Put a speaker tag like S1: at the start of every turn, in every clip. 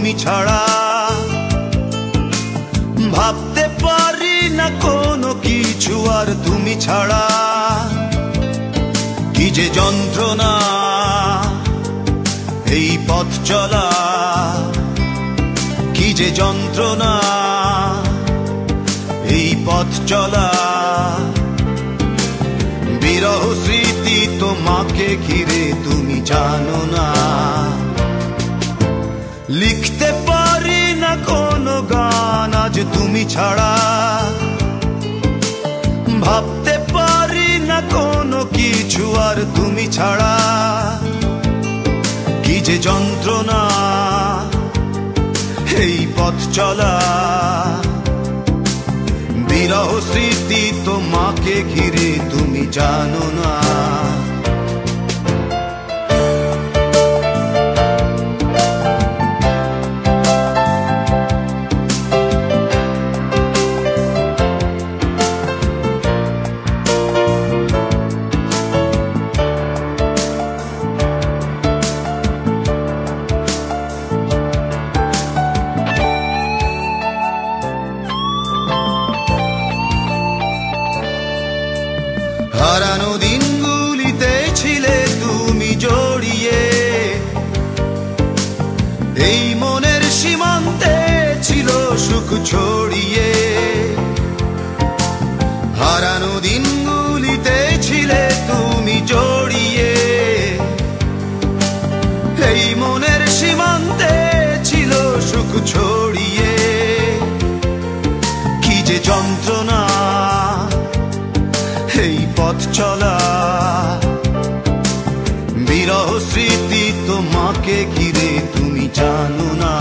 S1: তুমি ছাড়া। ভাবতে পারি না কোনো কিছু আর তুমি ছাড়া। কি যে যন্ত্রণা এই পথ চলা, কি যে যন্ত্রণা এই পথ চলা। বিরহ স্মৃতি তোমাকে ঘিরে তুমি জানো না। লিখতে পারি না কোনো গান আজ তুমি ছাড়া। ভাবতে পারি না কোনো কিছু আর তুমি ছাড়া। কি যে যন্ত্রণা এই পথ চলা। বিরহ স্মৃতি তোমাকে ঘিরে তুমি জানো না। হারানো দিনগুলিতে ছিলে তুমি জড়িয়ে। এই মনের সীমান্তে ছিল সুখ ছড়িয়ে। হারানো দিনগুলিতে ছিলে তুমি জড়িয়ে। এই মনের সীমান্তে ছিল সুখ ছড়িয়ে। কি যে যন্ত্রণা এই পথ চলা। বিরহ স্মৃতি তোমাকে ঘিরে তুমি জানো না।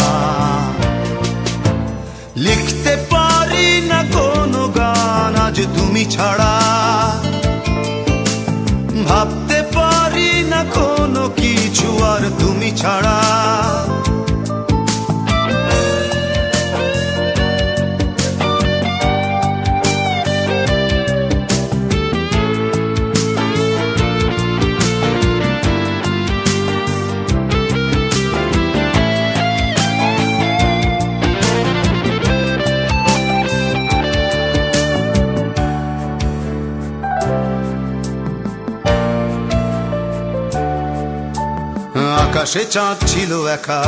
S1: লিখতে পারি না কোনো গান আজ তুমি ছাড়া। ভাবতে পারি না কোনো কিছু আর তুমি ছাড়া। আকাশে চাঁদ ছিল একা,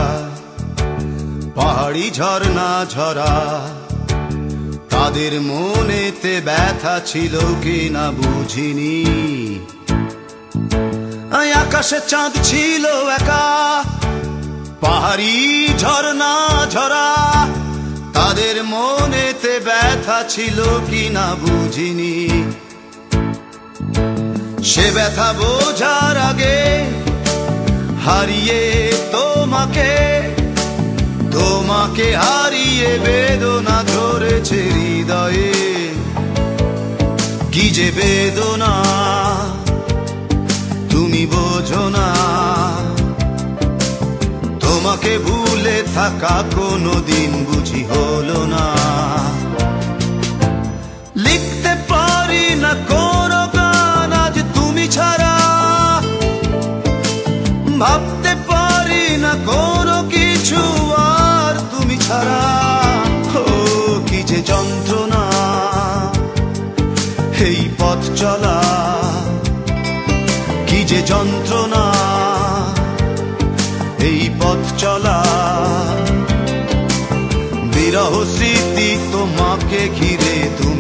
S1: পাহাড়ি ঝর্ণা ঝরা। তাদের মনেতে ব্যথা ছিল কিনা বুঝিনি। আকাশে চাঁদ ছিল একা, পাহাড়ি ঝর্ণা ঝরা। তাদের মনেতে ব্যথা ছিল কিনা বুঝিনি। সে ব্যথা বোঝার আগে হারিয়ে তোমাকে, তোমাকে হারিয়ে বেদনা ধরেছে হৃদয়ে। কি যে বেদনা তুমি বোঝো না। তোমাকে ভুলে থাকা কোনো দিন বুঝি হলো না। লিখতে পারি না কোনো গান আজ তুমি ছাড়া। ভাবতে পারি না কোনো কিছু আর তুমি ছাড়া। ও কি যে যন্ত্রণা এই পথ চলা। কি যে যন্ত্রণা এই পথ চলা। বিরহ স্মৃতি তোমাকে ঘিরে তুমি